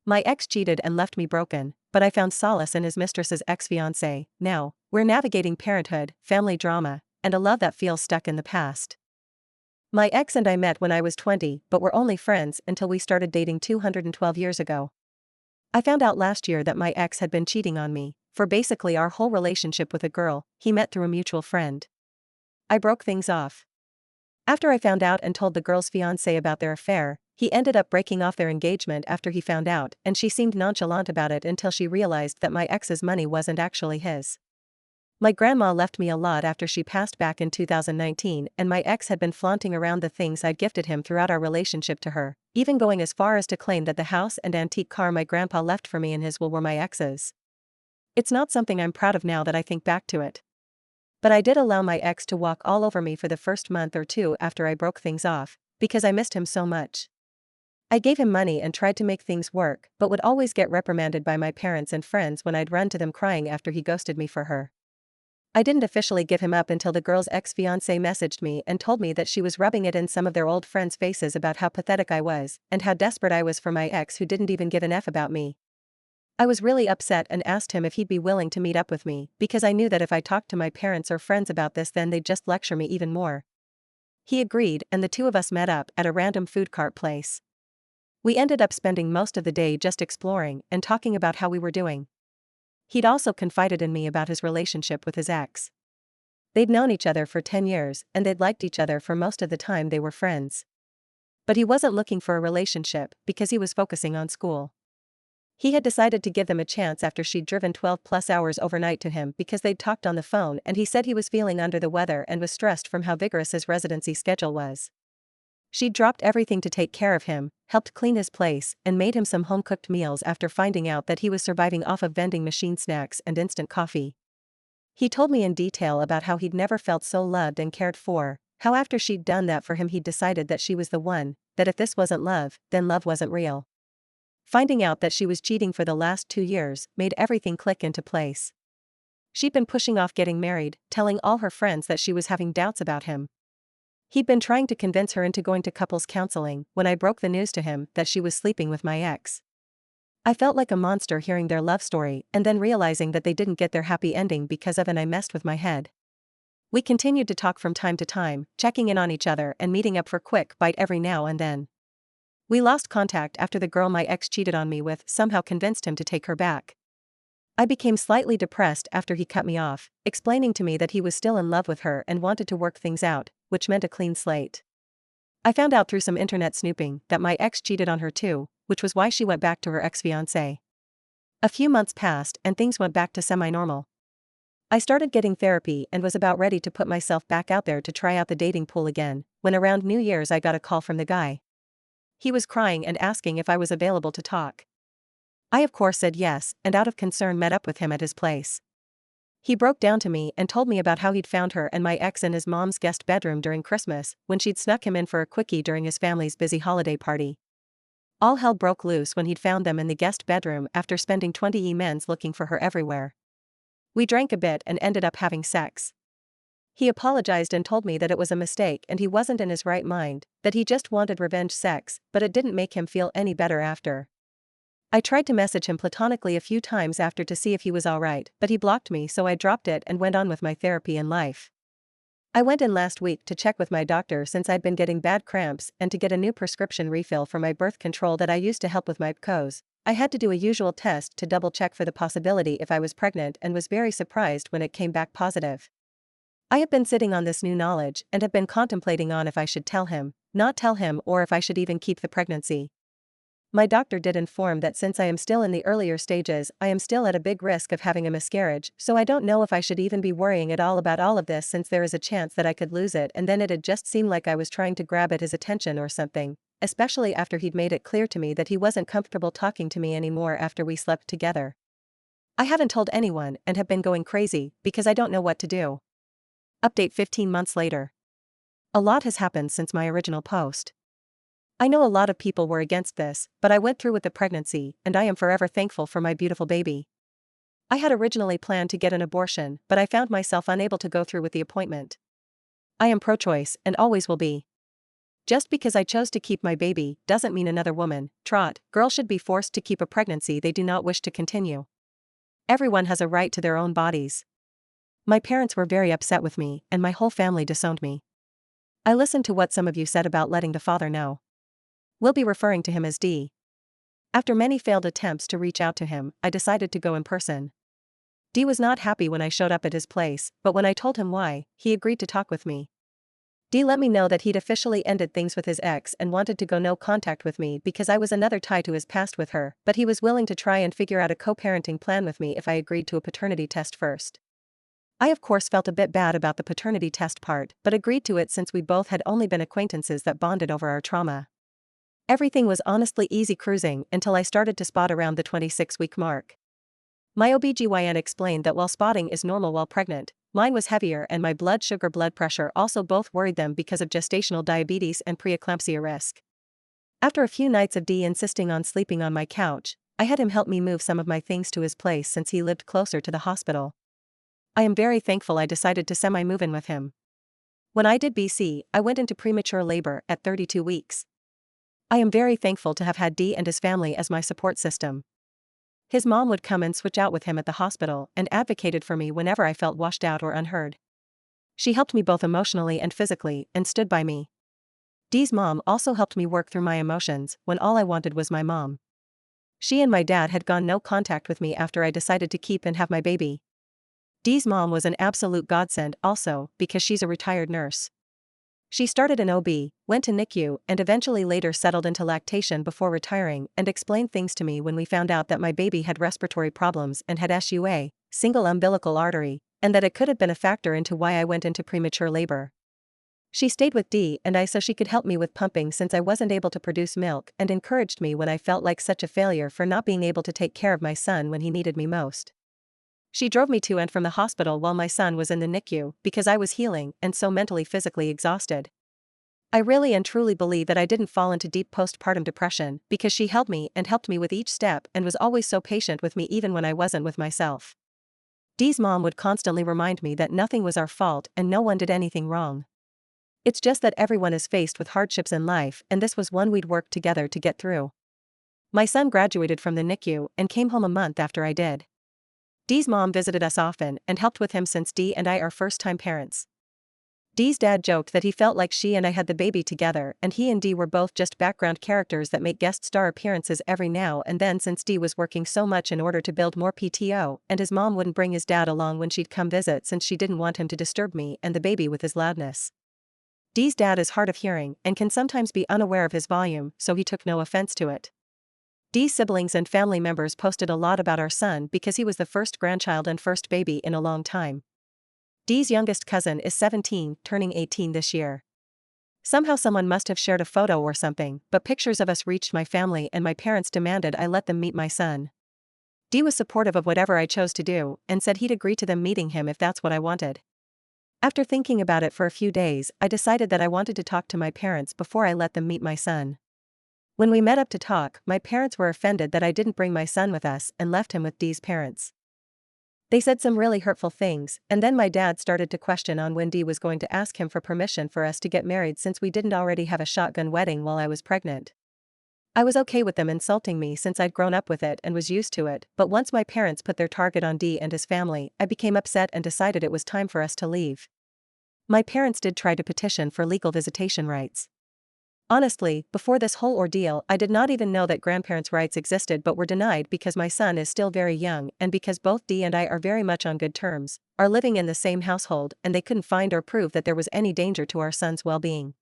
My ex cheated and left me broken, but I found solace in his mistress's ex-fiancé. Now, we're navigating parenthood, family drama, and a love that feels stuck in the past. My ex and I met when I was 20, but were only friends until we started dating 212 years ago. I found out last year that my ex had been cheating on me, for basically our whole relationship with a girl he met through a mutual friend. I broke things off. After I found out and told the girl's fiancé about their affair, he ended up breaking off their engagement after he found out, and she seemed nonchalant about it until she realized that my ex's money wasn't actually his. My grandma left me a lot after she passed back in 2019, and my ex had been flaunting around the things I'd gifted him throughout our relationship to her, even going as far as to claim that the house and antique car my grandpa left for me in his will were my ex's. It's not something I'm proud of now that I think back to it. But I did allow my ex to walk all over me for the first month or two after I broke things off, because I missed him so much. I gave him money and tried to make things work, but would always get reprimanded by my parents and friends when I'd run to them crying after he ghosted me for her. I didn't officially give him up until the girl's ex-fiancé messaged me and told me that she was rubbing it in some of their old friends' faces about how pathetic I was, and how desperate I was for my ex who didn't even give an F about me. I was really upset and asked him if he'd be willing to meet up with me, because I knew that if I talked to my parents or friends about this then they'd just lecture me even more. He agreed, and the two of us met up at a random food cart place. We ended up spending most of the day just exploring and talking about how we were doing. He'd also confided in me about his relationship with his ex. They'd known each other for 10 years and they'd liked each other for most of the time they were friends. But he wasn't looking for a relationship because he was focusing on school. He had decided to give them a chance after she'd driven 12+ hours overnight to him because they'd talked on the phone, and he said he was feeling under the weather and was stressed from how vigorous his residency schedule was. She'd dropped everything to take care of him, helped clean his place, and made him some home-cooked meals after finding out that he was surviving off of vending machine snacks and instant coffee. He told me in detail about how he'd never felt so loved and cared for, how after she'd done that for him he'd decided that she was the one, that if this wasn't love, then love wasn't real. Finding out that she was cheating for the last 2 years made everything click into place. She'd been pushing off getting married, telling all her friends that she was having doubts about him. He'd been trying to convince her into going to couples counseling when I broke the news to him that she was sleeping with my ex. I felt like a monster hearing their love story and then realizing that they didn't get their happy ending because of, and I messed with my head. We continued to talk from time to time, checking in on each other and meeting up for quick bite every now and then. We lost contact after the girl my ex cheated on me with somehow convinced him to take her back. I became slightly depressed after he cut me off, explaining to me that he was still in love with her and wanted to work things out, which meant a clean slate. I found out through some internet snooping that my ex cheated on her too, which was why she went back to her ex-fiancé. A few months passed and things went back to semi-normal. I started getting therapy and was about ready to put myself back out there to try out the dating pool again, when around New Year's I got a call from the guy. He was crying and asking if I was available to talk. I of course said yes, and out of concern met up with him at his place. He broke down to me and told me about how he'd found her and my ex in his mom's guest bedroom during Christmas, when she'd snuck him in for a quickie during his family's busy holiday party. All hell broke loose when he'd found them in the guest bedroom after spending 20 minutes looking for her everywhere. We drank a bit and ended up having sex. He apologized and told me that it was a mistake and he wasn't in his right mind, that he just wanted revenge sex, but it didn't make him feel any better after. I tried to message him platonically a few times after to see if he was alright, but he blocked me, so I dropped it and went on with my therapy and life. I went in last week to check with my doctor since I'd been getting bad cramps and to get a new prescription refill for my birth control that I used to help with my PCOS. I had to do a usual test to double check for the possibility if I was pregnant and was very surprised when it came back positive. I have been sitting on this new knowledge and have been contemplating on if I should tell him, not tell him, or if I should even keep the pregnancy. My doctor did inform that since I am still in the earlier stages, I am still at a big risk of having a miscarriage, so I don't know if I should even be worrying at all about all of this since there is a chance that I could lose it, and then it'd just seem like I was trying to grab at his attention or something, especially after he'd made it clear to me that he wasn't comfortable talking to me anymore after we slept together. I haven't told anyone and have been going crazy because I don't know what to do. Update 15 months later. A lot has happened since my original post. I know a lot of people were against this, but I went through with the pregnancy, and I am forever thankful for my beautiful baby. I had originally planned to get an abortion, but I found myself unable to go through with the appointment. I am pro-choice and always will be. Just because I chose to keep my baby doesn't mean another woman, girl should be forced to keep a pregnancy they do not wish to continue. Everyone has a right to their own bodies. My parents were very upset with me, and my whole family disowned me. I listened to what some of you said about letting the father know. We'll be referring to him as D. After many failed attempts to reach out to him, I decided to go in person. D was not happy when I showed up at his place, but when I told him why, he agreed to talk with me. D let me know that he'd officially ended things with his ex and wanted to go no contact with me because I was another tie to his past with her, but he was willing to try and figure out a co-parenting plan with me if I agreed to a paternity test first. I of course felt a bit bad about the paternity test part, but agreed to it since we both had only been acquaintances that bonded over our trauma. Everything was honestly easy cruising until I started to spot around the 26-week mark. My OBGYN explained that while spotting is normal while pregnant, mine was heavier and my blood sugar blood pressure also both worried them because of gestational diabetes and preeclampsia risk. After a few nights of D insisting on sleeping on my couch, I had him help me move some of my things to his place since he lived closer to the hospital. I am very thankful I decided to semi-move in with him. When I did BC, I went into premature labor at 32 weeks. I am very thankful to have had D and his family as my support system. His mom would come and switch out with him at the hospital and advocated for me whenever I felt washed out or unheard. She helped me both emotionally and physically and stood by me. Dee's mom also helped me work through my emotions when all I wanted was my mom. She and my dad had gone no contact with me after I decided to keep and have my baby. Dee's mom was an absolute godsend also because she's a retired nurse. She started an OB, went to NICU, and eventually later settled into lactation before retiring and explained things to me when we found out that my baby had respiratory problems and had SUA, single umbilical artery, and that it could have been a factor into why I went into premature labor. She stayed with D and I so she could help me with pumping since I wasn't able to produce milk and encouraged me when I felt like such a failure for not being able to take care of my son when he needed me most. She drove me to and from the hospital while my son was in the NICU because I was healing and so mentally physically exhausted. I really and truly believe that I didn't fall into deep postpartum depression because she held me and helped me with each step and was always so patient with me even when I wasn't with myself. Dee's mom would constantly remind me that nothing was our fault and no one did anything wrong. It's just that everyone is faced with hardships in life and this was one we'd worked together to get through. My son graduated from the NICU and came home a month after I did. Dee's mom visited us often and helped with him since Dee and I are first-time parents. Dee's dad joked that he felt like she and I had the baby together and he and Dee were both just background characters that make guest star appearances every now and then since Dee was working so much in order to build more PTO and his mom wouldn't bring his dad along when she'd come visit since she didn't want him to disturb me and the baby with his loudness. Dee's dad is hard of hearing and can sometimes be unaware of his volume, so he took no offense to it. Dee's siblings and family members posted a lot about our son because he was the first grandchild and first baby in a long time. Dee's youngest cousin is 17, turning 18 this year. Somehow someone must have shared a photo or something, but pictures of us reached my family and my parents demanded I let them meet my son. Dee was supportive of whatever I chose to do and said he'd agree to them meeting him if that's what I wanted. After thinking about it for a few days, I decided that I wanted to talk to my parents before I let them meet my son. When we met up to talk, my parents were offended that I didn't bring my son with us and left him with Dee's parents. They said some really hurtful things, and then my dad started to question on when Dee was going to ask him for permission for us to get married since we didn't already have a shotgun wedding while I was pregnant. I was okay with them insulting me since I'd grown up with it and was used to it, but once my parents put their target on Dee and his family, I became upset and decided it was time for us to leave. My parents did try to petition for legal visitation rights. Honestly, before this whole ordeal, I did not even know that grandparents' rights existed but were denied because my son is still very young and because both Dee and I are very much on good terms, are living in the same household and they couldn't find or prove that there was any danger to our son's well-being.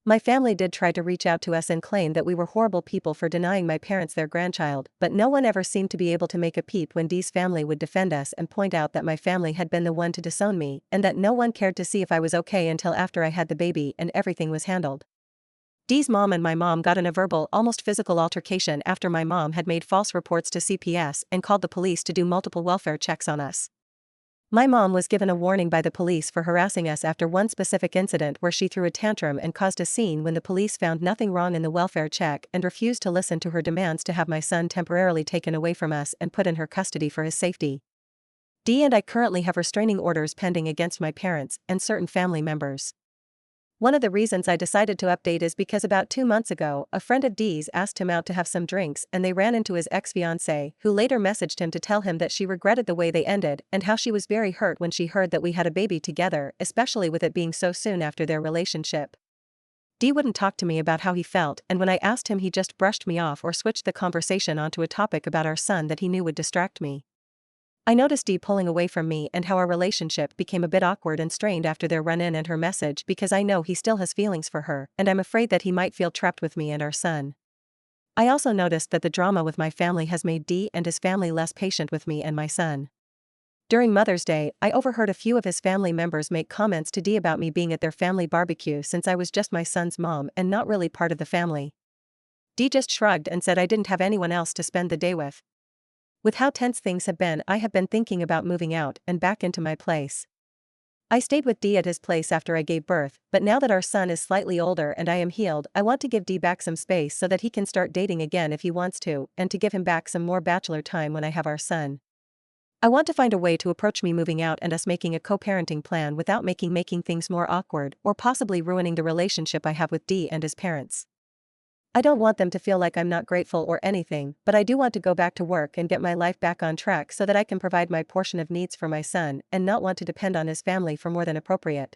My family did try to reach out to us and claim that we were horrible people for denying my parents their grandchild, but no one ever seemed to be able to make a peep when Dee's family would defend us and point out that my family had been the one to disown me and that no one cared to see if I was okay until after I had the baby and everything was handled. Dee's mom and my mom got in a verbal, almost physical altercation after my mom had made false reports to CPS and called the police to do multiple welfare checks on us. My mom was given a warning by the police for harassing us after one specific incident where she threw a tantrum and caused a scene when the police found nothing wrong in the welfare check and refused to listen to her demands to have my son temporarily taken away from us and put in her custody for his safety. Dee and I currently have restraining orders pending against my parents and certain family members. One of the reasons I decided to update is because about 2 months ago, a friend of Dee's asked him out to have some drinks and they ran into his ex-fiancé, who later messaged him to tell him that she regretted the way they ended and how she was very hurt when she heard that we had a baby together, especially with it being so soon after their relationship. Dee wouldn't talk to me about how he felt, and when I asked him he just brushed me off or switched the conversation onto a topic about our son that he knew would distract me. I noticed Dee pulling away from me and how our relationship became a bit awkward and strained after their run-in and her message because I know he still has feelings for her and I'm afraid that he might feel trapped with me and our son. I also noticed that the drama with my family has made Dee and his family less patient with me and my son. During Mother's Day, I overheard a few of his family members make comments to Dee about me being at their family barbecue since I was just my son's mom and not really part of the family. Dee just shrugged and said I didn't have anyone else to spend the day with. With how tense things have been, I have been thinking about moving out and back into my place. I stayed with Dee at his place after I gave birth, but now that our son is slightly older and I am healed, I want to give Dee back some space so that he can start dating again if he wants to, and to give him back some more bachelor time when I have our son. I want to find a way to approach me moving out and us making a co-parenting plan without making things more awkward or possibly ruining the relationship I have with Dee and his parents. I don't want them to feel like I'm not grateful or anything, but I do want to go back to work and get my life back on track so that I can provide my portion of needs for my son and not want to depend on his family for more than appropriate.